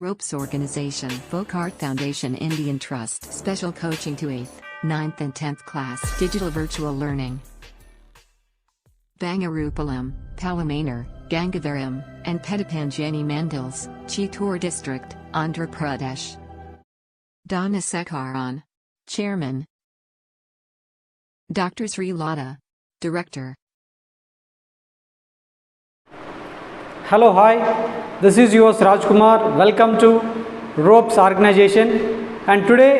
Ropes Organization, Folkart Foundation, Indian Trust, Special Coaching to 8th, 9th and 10th class, Digital Virtual Learning. Bangarupalam, Palamanar, Gangavaram, and Pedipanjani Mandals, Chittoor District, Andhra Pradesh. Donna Sekaran, Chairman. Dr. Sri Lata, Director. Hello, hi. This is yours Rajkumar. Welcome to Ropes Organization. And today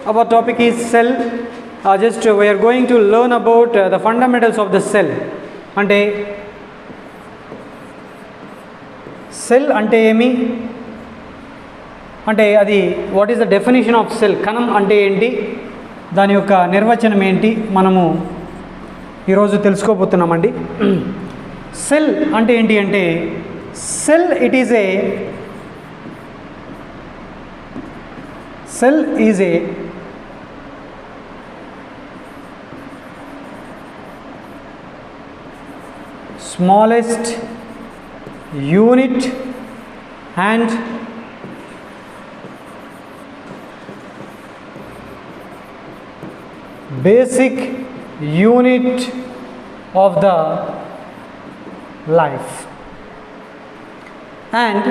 our topic is cell. We are going to learn about the fundamentals of the cell. Ante cell ante emi? Ante adi what is the definition of cell? Kanam ante enti? Dani yokka nirvachanam enti? Manamu ee roju telusukobothunnamanడి. Cell ante enti ante cell is a smallest unit and basic unit of the life. And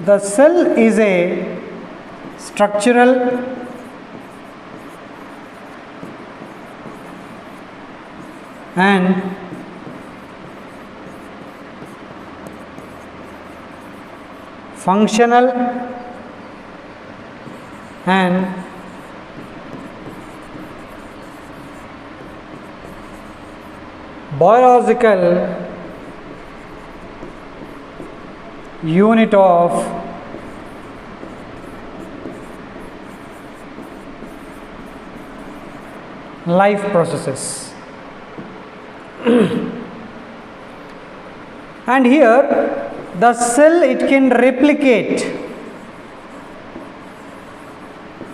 the cell is a structural and functional and biological unit of life processes. And here the cell, it can replicate.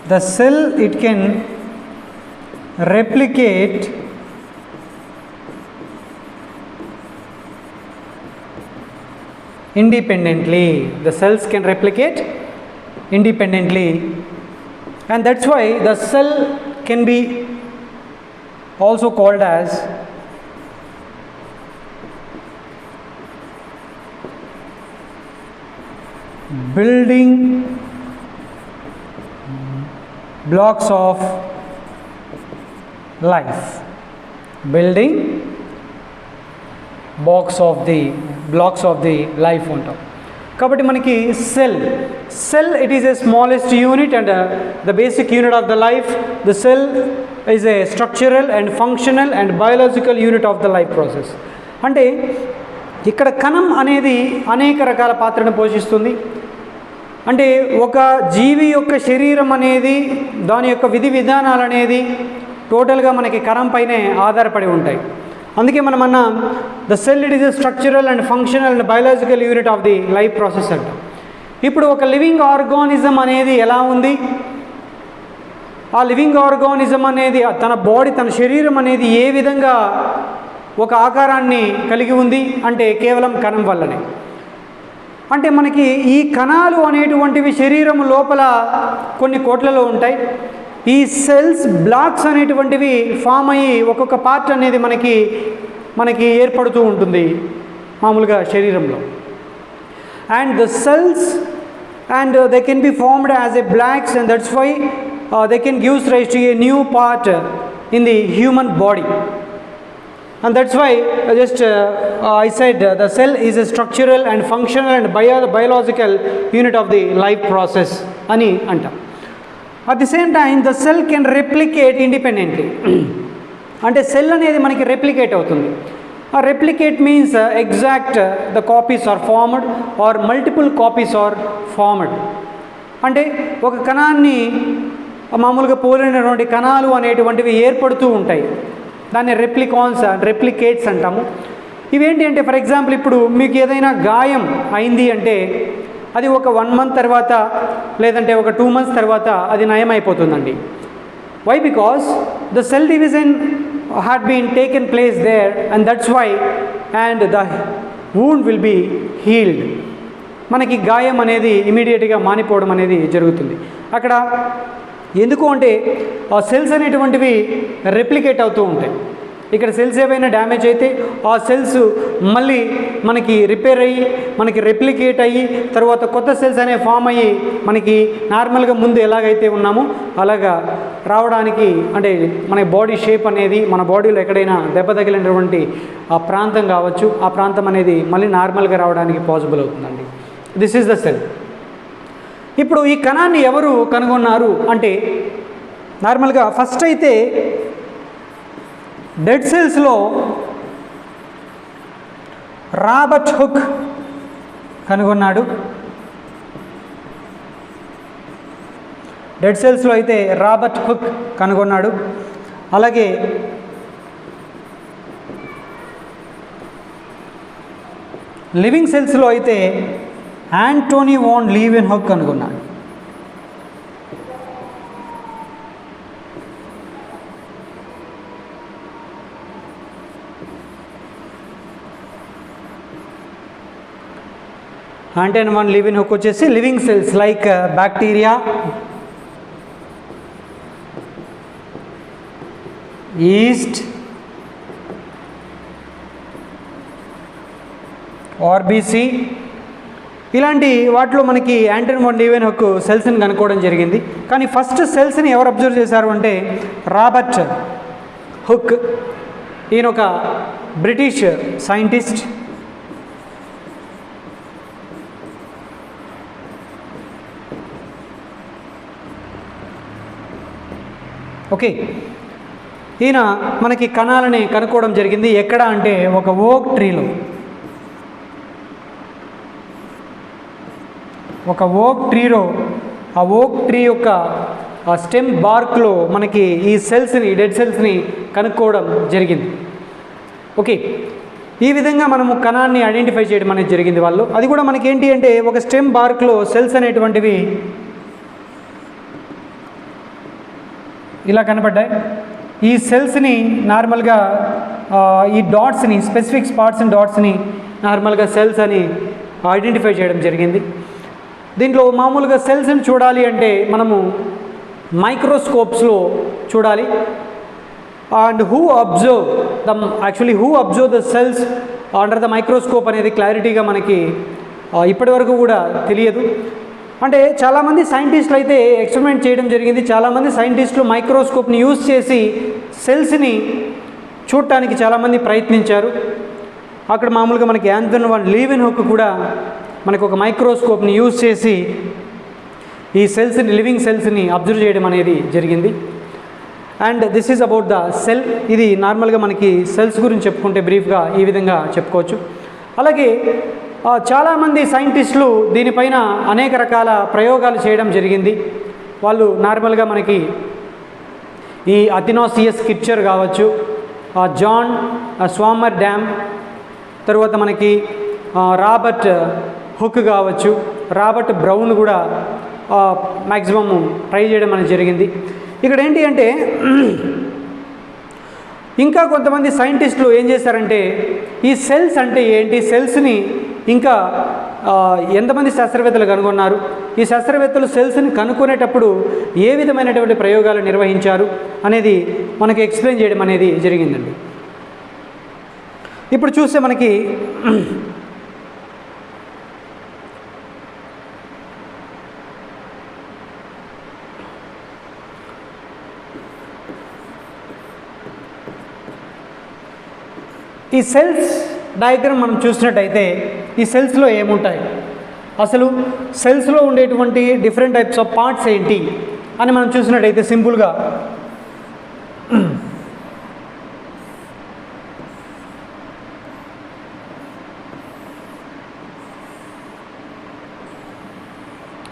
The cell, it can replicate independently. The cells can replicate independently, and that's why the cell can be also called as building blocks of life. Building blocks of the life ఉంటాం. కాబట్టి మనకి cell it is a smallest unit and the basic unit of the life. The cell is a structural and functional and biological unit of the life process. అంటే ఇక్కడ కణం అనేది అనేక రకాల పాత్రను పోషిస్తుంది. అంటే ఒక జీవి యొక్క శరీరం అనేది దాని యొక్క విధి విధానాలు అనేది టోటల్గా మనకి కణం పైనే ఆధారపడి ఉంటాయి. అందుకే మనం అన్నాం the sell it is a structural and functional and biological unit of the life process అంటాం. ఇప్పుడు ఒక లివింగ్ ఆర్గానిజం అనేది ఎలా ఉంది, ఆ లివింగ్ ఆర్గానిజం అనేది తన బాడీ, తన శరీరం అనేది ఏ విధంగా ఒక ఆకారాన్ని కలిగి ఉంది అంటే కేవలం కణం వల్లనే. అంటే మనకి ఈ కణాలు అనేటువంటివి శరీరం లోపల కొన్ని కోట్లలో ఉంటాయి. ఈ సెల్స్ బ్లాక్స్ అనేటువంటివి ఫామ్ అయ్యి ఒక్కొక్క పార్ట్ అనేది మనకి ఏర్పడుతూ ఉంటుంది మామూలుగా శరీరంలో. And the cells and they can be formed as a blocks and that's why they can gives rise to a new part in the human body. And that's why I said the cell is a structural and functional and biological unit of the life process ani antam. At the same time the cell can replicate independently. Ante cell anedi manaki replicate avutundi. Replicate means exact the copies are formed or multiple copies are formed. Ante oka కణాన్ని మామూలుగా పోలినటువంటి కణాలు అనేటువంటివి ఏర్పడుతూ ఉంటాయి. దాన్ని replicates అంటాము. ఇవేంటి అంటే ఫర్ ఎగ్జాంపుల్ ఇప్పుడు మీకు ఏదైనా గాయం అయింది అంటే అది ఒక 1 month తర్వాత లేదంటే ఒక 2 months తర్వాత అది నయమైపోతుందండి. Why? Because the cell division had been taken place there, and that's why, and wound will be healed. మనకి గాయం అనేది ఇమీడియట్గా మానిపోవడం అనేది జరుగుతుంది. అక్కడ ఎందుకు అంటే ఆ సెల్స్ అనేటువంటివి రెప్లికేట్ అవుతూ ఉంటాయి. ఇక్కడ సెల్స్ ఏవైనా డ్యామేజ్ అయితే ఆ సెల్స్ మళ్ళీ మనకి రిపేర్ అయ్యి మనకి రెప్లికేట్ అయ్యి తర్వాత కొత్త సెల్స్ అనేవి ఫామ్ అయ్యి మనకి నార్మల్గా ముందు ఎలాగైతే ఉన్నామో అలాగా రావడానికి, అంటే మన బాడీ షేప్ అనేది మన బాడీలో ఎక్కడైనా దెబ్బ తగిలినటువంటి ఆ ప్రాంతం కావచ్చు, ఆ ప్రాంతం అనేది మళ్ళీ నార్మల్గా రావడానికి పాసిబుల్ అవుతుందండి. This is the cell. ఇప్పుడు ఈ కణాన్ని ఎవరు కనుగొన్నారు అంటే నార్మల్గా ఫస్ట్ అయితే డెడ్ సెల్స్లో రాబర్ట్ హుక్ కనుగొన్నాడు. డెడ్ సెల్స్లో అయితే రాబర్ట్ హుక్ కనుగొన్నాడు. అలాగే లివింగ్ సెల్స్లో అయితే యాంటోనీ వాన్ లీవెన్హుక్ కనుగొన్నాడు. యాంటోనీ వాన్ లీవెన్హుక్ వచ్చేసి living cells like bacteria, east, RBC ఇలాంటి వాటిలో మనకి యాంటోనీ వాన్ లీవెన్హుక్ సెల్స్ని కనుక్కోవడం జరిగింది. కానీ ఫస్ట్ సెల్స్ని ఎవరు అబ్జర్వ్ చేశారు అంటే రాబర్ట్ హుక్. ఈయన ఒక బ్రిటిష్ సైంటిస్ట్. ఓకే, ఈయన మనకి కణాలని కనుక్కోవడం జరిగింది. ఎక్కడ అంటే ఒక ఓక్ ట్రీలో, ఒక ఓక్ ట్రీలో, ఆ ఓక్ ట్రీ యొక్క ఆ స్టెమ్ బార్క్లో మనకి ఈ సెల్స్ని, డెడ్ సెల్స్ని కనుక్కోవడం జరిగింది. ఓకే, ఈ విధంగా మనము కణాన్ని ఐడెంటిఫై చేయడం అనేది జరిగింది వాళ్ళు. అది కూడా మనకి ఏంటి అంటే ఒక స్టెమ్ బార్క్లో సెల్స్ అనేటువంటివి ఇలా కనపడ్డాయి. ఈ సెల్స్ని నార్మల్గా ఈ డాట్స్ని, స్పెసిఫిక్ స్పాట్స్ అండ్ డాట్స్ని నార్మల్గా సెల్స్ అని ఐడెంటిఫై చేయడం జరిగింది. దీంట్లో మామూలుగా సెల్స్ని చూడాలి అంటే మనము మైక్రోస్కోప్స్లో చూడాలి. And who observe the cells under the microscope అనేది క్లారిటీగా మనకి ఇప్పటి వరకు కూడా తెలియదు. అంటే చాలామంది సైంటిస్టులు అయితే ఎక్స్పెరిమెంట్ చేయడం జరిగింది. చాలామంది సైంటిస్టులు మైక్రోస్కోప్ని యూజ్ చేసి సెల్స్ని చూడటానికి చాలామంది ప్రయత్నించారు. అక్కడ మామూలుగా మనకి యాంటోనీ వాన్ లీవెన్హుక్ కూడా మనకు ఒక మైక్రోస్కోప్ని యూజ్ చేసి ఈ సెల్స్ని, లివింగ్ సెల్స్ని అబ్జర్వ్ చేయడం అనేది జరిగింది. And this is about the cell. ఇది నార్మల్గా మనకి సెల్స్ గురించి చెప్పుకుంటే బ్రీఫ్గా ఈ విధంగా చెప్పుకోవచ్చు. అలాగే చాలామంది సైంటిస్టులు దీనిపైన అనేక రకాల ప్రయోగాలు చేయడం జరిగింది. వాళ్ళు నార్మల్గా మనకి ఈ అథినాసియస్ స్కిట్చర్ కావచ్చు, జాన్ స్వామర్ డ్యామ్, తర్వాత మనకి రాబర్ట్ హుక్ కావచ్చు, రాబర్ట్ బ్రౌన్ కూడా మ్యాక్సిమమ్ ట్రై చేయడం అనేది జరిగింది. ఇక్కడ ఏంటి అంటే ఇంకా కొంతమంది సైంటిస్టులు ఏం చేశారంటే ఈ సెల్స్ అంటే ఏంటి, సెల్స్ని ఇంకా ఎంతమంది శాస్త్రవేత్తలు కనుగొన్నారు, ఈ శాస్త్రవేత్తలు సెల్స్ని కనుక్కునేటప్పుడు ఏ విధమైనటువంటి ప్రయోగాలు నిర్వహించారు అనేది మనకి ఎక్స్ప్లెయిన్ చేయడం అనేది జరిగిందండి. ఇప్పుడు చూస్తే మనకి ఈ సెల్స్ డయాగ్రామ్ మనం చూసినట్టయితే ఈ సెల్స్లో ఏముంటాయి, అసలు సెల్స్లో ఉండేటువంటి డిఫరెంట్ టైప్స్ ఆఫ్ పార్ట్స్ ఏంటి అని మనం చూసినట్టయితే సింపుల్గా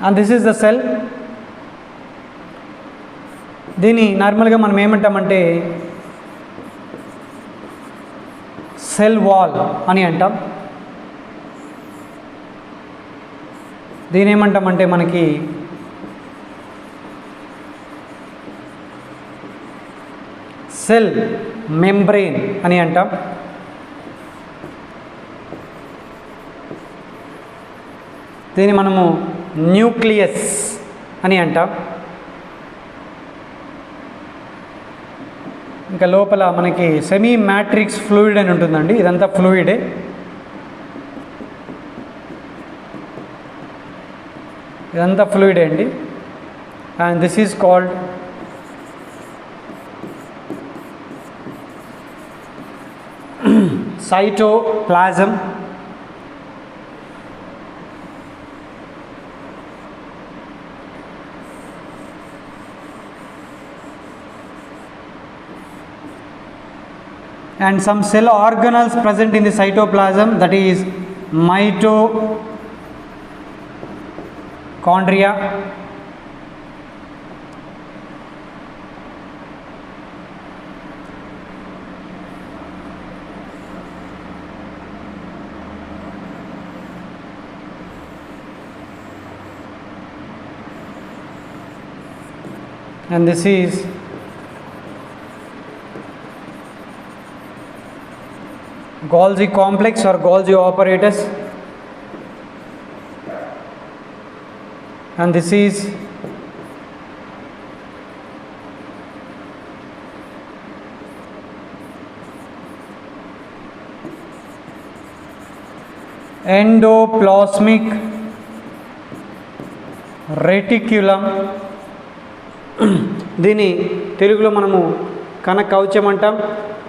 and this is the cell. దీన్ని నార్మల్గా మనం ఏమంటామంటే సెల్ వాల్ అని అంటాం. దీని ఏమంటామంటే మనకి సెల్ మెంబ్రెయిన్ అని అంటాం. దీన్ని మనము న్యూక్లియస్ అని అంటాం. ఇంకా లోపల మనకి సెమీ మ్యాట్రిక్స్ ఫ్లూయిడ్ అని ఉంటుందండి. ఇదంతా ఫ్లూయిడే. ఇదంతా ఫ్లూయిడే అండి. And this is called cytoplasm. And some cell organelles present in the cytoplasm, that is mitochondria, and this is Golgi complex or Golgi apparatus, and this is endoplasmic reticulum. దీని తెలుగులో మనము కణ కవచం అంటాం,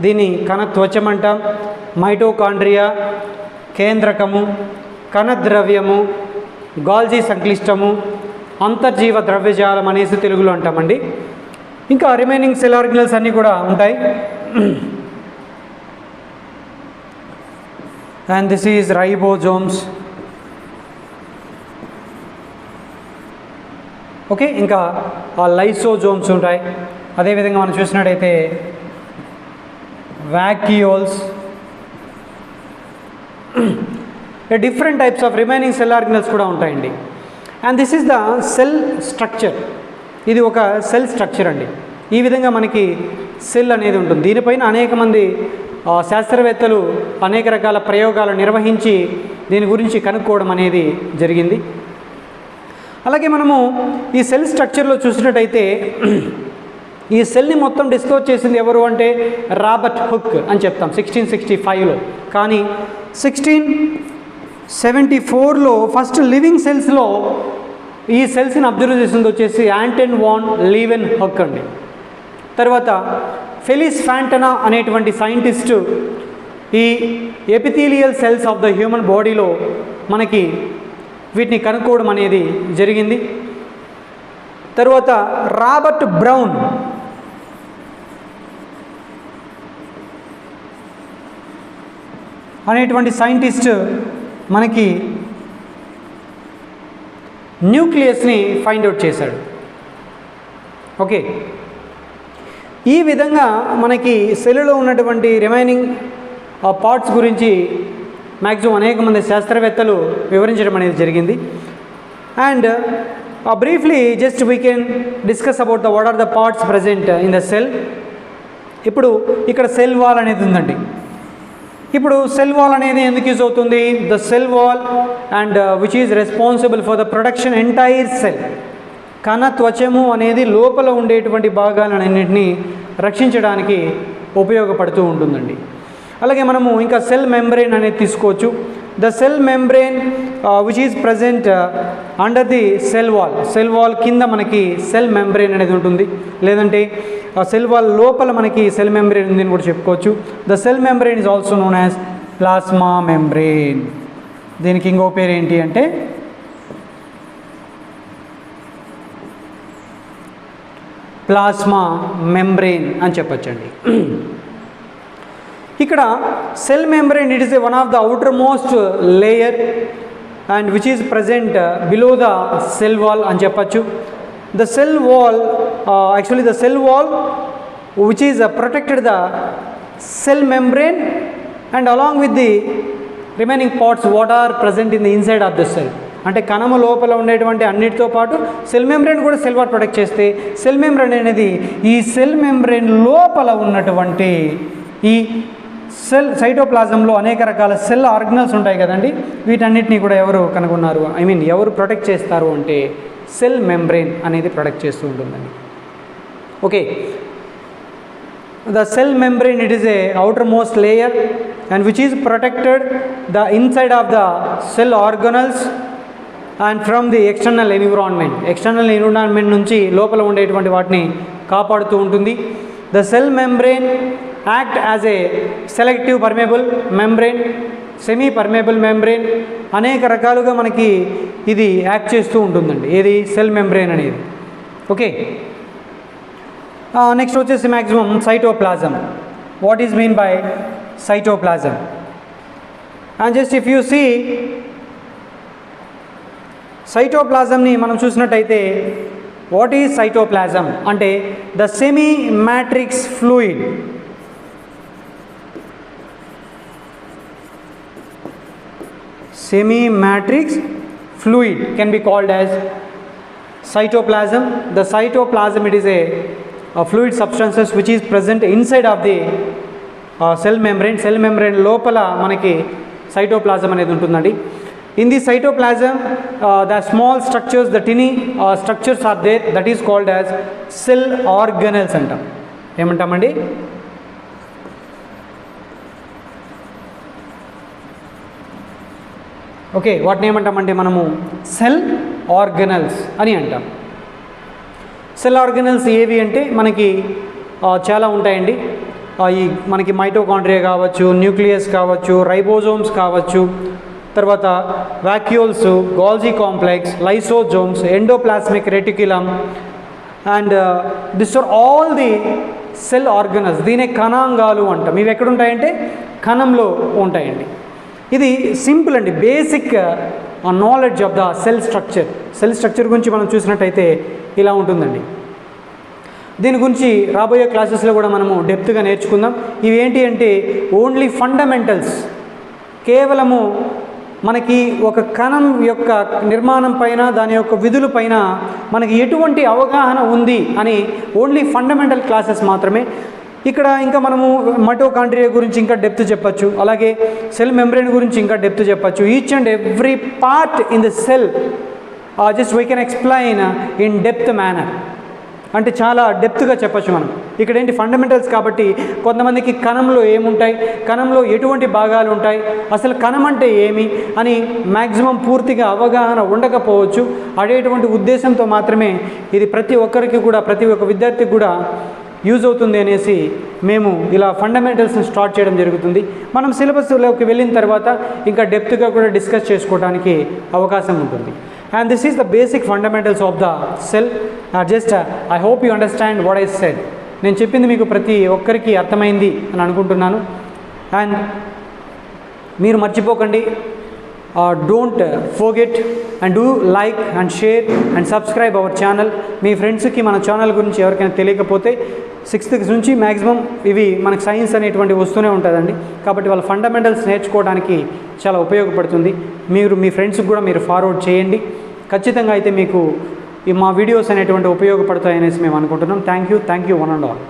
దీని కణ త్వచం అంటాం. మైటోకాండ్రియా, కేంద్రకము, కణద్రవ్యము, గాల్జీ సంక్లిష్టము, అంతర్జీవ ద్రవ్యజాలం అనేసి తెలుగులో అంటామండి. ఇంకా రిమైనింగ్ సెల్ ఆర్గనల్స్ అన్నీ కూడా ఉంటాయి. And this is ribosomes. Okay, ఇంకా లైసోజోమ్స్ ఉంటాయి. అదేవిధంగా మనం చూసినట్టయితే vacuoles, different types of remaining cell organelles కూడా ఉంటాయండి. And this is the cell structure. ఇది ఒక సెల్ స్ట్రక్చర్ అండి. ఈ విధంగా మనకి సెల్ అనేది ఉంటుంది. దీనిపైన అనేక మంది శాస్త్రవేత్తలు అనేక రకాల ప్రయోగాలు నిర్వహించి దీని గురించి కనుక్కోవడం అనేది జరిగింది. అలాగే మనము ఈ సెల్ స్ట్రక్చర్లో చూసినట్టయితే ఈ సెల్ని మొత్తం డిస్కవర్ చేసింది ఎవరు అంటే రాబర్ట్ హుక్ అని చెప్తాం 1665లో. కానీ 1674లో ఫస్ట్ లివింగ్ సెల్స్లో ఈ సెల్స్ని అబ్జర్వ్ చేసింది వచ్చేసి యాంటన్ వాన్ లీవెన్ హుక్ అండి. తర్వాత ఫెలిస్ ఫాంటనా అనేటువంటి సైంటిస్టు ఈ epithelial cells of the human బాడీలో మనకి వీటిని కనుక్కోవడం అనేది జరిగింది. తర్వాత రాబర్ట్ బ్రౌన్ అనేటువంటి సైంటిస్ట్ మనకి న్యూక్లియస్ని ఫైండ్ అవుట్ చేశాడు. ఓకే, ఈ విధంగా మనకి సెల్లులో ఉన్నటువంటి రిమైనింగ్ పార్ట్స్ గురించి మ్యాక్సిమం అనేక మంది శాస్త్రవేత్తలు వివరించడం అనేది జరిగింది. And briefly just we can discuss about what are the parts present in the cell. ఇప్పుడు ఇక్కడ సెల్ వాల్ అనేది ఉందండి. ఇప్పుడు సెల్ వాల్ అనేది ఎందుకు యూజ్ అవుతుంది? The cell wall and which is responsible for the production entire cell. కణ త్వచము అనేది లోపల ఉండేటువంటి భాగాలన్నింటినీ రక్షించడానికి ఉపయోగపడుతూ ఉంటుందండి. అలాగే మనము ఇంకా సెల్ మెంబ్రెయిన్ అనేది తీసుకోవచ్చు. The cell membrane which is present under the cell wall. Cell wall కింద మనకి సెల్ మెంబ్రెయిన్ అనేది ఉంటుంది, లేదంటే సెల్ వాల్ లోపల మనకి సెల్ మెంబ్రెయిన్ ఉంది అని కూడా చెప్పుకోవచ్చు. The cell membrane is also known as plasma membrane. దీనికి ఇంకో పేరు ఏంటి అంటే ప్లాస్మా మెంబ్రెయిన్ అని చెప్పచ్చండి. ఇక్కడ cell membrane it is one of the outer most layer and which is present below the cell wall అని చెప్పచ్చు. The cell wall actually the cell wall which is protected the cell membrane and along with the remaining parts what are present in the inside of the cell. అంటే కణము లోపల ఉండేటువంటి అన్నిటితో పాటు cell membrane కూడా cell wall protect చేస్తే cell membrane అనేది ఈ సెల్ మెంబ్రెయిన్ లోపల ఉన్నటువంటి ఈ సైటోప్లాజంలో అనేక రకాల సెల్ ఆర్గనల్స్ ఉంటాయి కదండి, వీటన్నిటిని కూడా ఎవరు కనుగొన్నారు, ఎవరు ప్రొటెక్ట్ చేస్తారు అంటే సెల్ మెంబ్రెయిన్ అనేది ప్రొటెక్ట్ చేస్తూ ఉంటుందండి. Okay, the cell membrane, it is a outermost layer and which is protected the inside of the cell organelles and from the external environment నుంచి లోపల ఉండేటువంటి వాటిని కాపాడుతూ ఉంటుంది. The cell membrane act as a selective permeable membrane, semi permeable membrane, అనేక రకాలుగా మనకి ఇది యాక్ట్ చేస్తూ ఉంటుందండి, ఏది సెల్ మెంబ్రెయిన్ అనేది. ఓకే, నెక్స్ట్ వచ్చేసి maximum cytoplasm. What is mean by cytoplasm? And just if you see సైటోప్లాజంని మనం చూసినట్టయితే, వాట్ ఈజ్ సైటోప్లాజం అంటే the semi matrix fluid. Semi matrix fluid can be called as cytoplasm. The cytoplasm, it is a fluid substances which is present inside of the cell membrane. Cell membrane lopala manaki cytoplasm anedi untundandi. In the cytoplasm, the small structures, the tiny structures are there, that is called as cell organelles antam. Emantamandi? Okay, వాటిని ఏమంటామంటే మనము cell organelles అని అంటాం. Cell organelles ఏవి అంటే మనకి చాలా ఉంటాయండి. ఈ మనకి మైటోకాండ్రియా కావచ్చు, న్యూక్లియస్ కావచ్చు, రైబోజోమ్స్ కావచ్చు, తర్వాత vacuoles, Golgi complex, lysosomes, endoplasmic reticulum and this are all the cell organelles. దీనే కణాంగాలు అంటాం. ఇవి ఎక్కడుంటాయంటే కణంలో ఉంటాయండి. ఇది సింపుల్ అండి, basic knowledge of the cell structure. Cell structure గురించి మనం చూసినట్టయితే ఇలా ఉంటుందండి. దీని గురించి రాబోయే క్లాసెస్లో కూడా మనము డెప్త్గా నేర్చుకుందాం. ఇవి ఏంటి అంటే ఓన్లీ ఫండమెంటల్స్, కేవలము మనకి ఒక కణం యొక్క నిర్మాణం పైన, దాని యొక్క విధుల పైన మనకి ఎటువంటి అవగాహన ఉంది అని ఓన్లీ ఫండమెంటల్ క్లాసెస్ మాత్రమే. ఇక్కడ ఇంకా మనము మైటోకాండ్రియా గురించి ఇంకా డెప్త్ చెప్పచ్చు, అలాగే సెల్ మెంబ్రెయిన్ గురించి ఇంకా డెప్త్ చెప్పచ్చు. Each and every part in the cell just we can explain in depth manner. అంటే చాలా డెప్త్గా చెప్పచ్చు మనం. ఇక్కడ ఏంటి ఫండమెంటల్స్ కాబట్టి కొంతమందికి కణంలో ఏముంటాయి, కణంలో ఎటువంటి భాగాలు ఉంటాయి, అసలు కణం అంటే ఏమి అని మ్యాక్సిమం పూర్తిగా అవగాహన ఉండకపోవచ్చు. అదేటువంటి ఉద్దేశంతో మాత్రమే ఇది ప్రతి ఒక్కరికి కూడా, ప్రతి ఒక్క విద్యార్థికి కూడా యూజ్ అవుతుంది అనేసి మేము ఇలా ఫండమెంటల్స్ని స్టార్ట్ చేయడం జరుగుతుంది. మనం సిలబస్లోకి వెళ్ళిన తర్వాత ఇంకా డెప్త్గా కూడా డిస్కస్ చేసుకోవడానికి అవకాశం ఉంటుంది. And this is the basic fundamentals of the cell. Just I hope you understand what I said. నేను చెప్పింది మీకు ప్రతి ఒక్కరికి అర్థమైంది అని అనుకుంటున్నాను. అండ్ మీరు మర్చిపోకండి, don't forget and do like and share and subscribe our channel. మీ ఫ్రెండ్స్కి మన ఛానల్ గురించి ఎవరికైనా తెలియకపోతే 6th నుంచి మ్యాక్సిమం ఇవి మనకు సైన్స్ అనేటువంటి వస్తూనే ఉంటుందండి. కాబట్టి వాళ్ళ ఫండమెంటల్స్ నేర్చుకోవడానికి చాలా ఉపయోగపడుతుంది. మీరు మీ ఫ్రెండ్స్కి కూడా మీరు ఫార్వర్డ్ చేయండి. ఖచ్చితంగా అయితే మీకు మా వీడియోస్ అనేటువంటి ఉపయోగపడతాయనేసి మేము అనుకుంటున్నాం. Thank you one and all.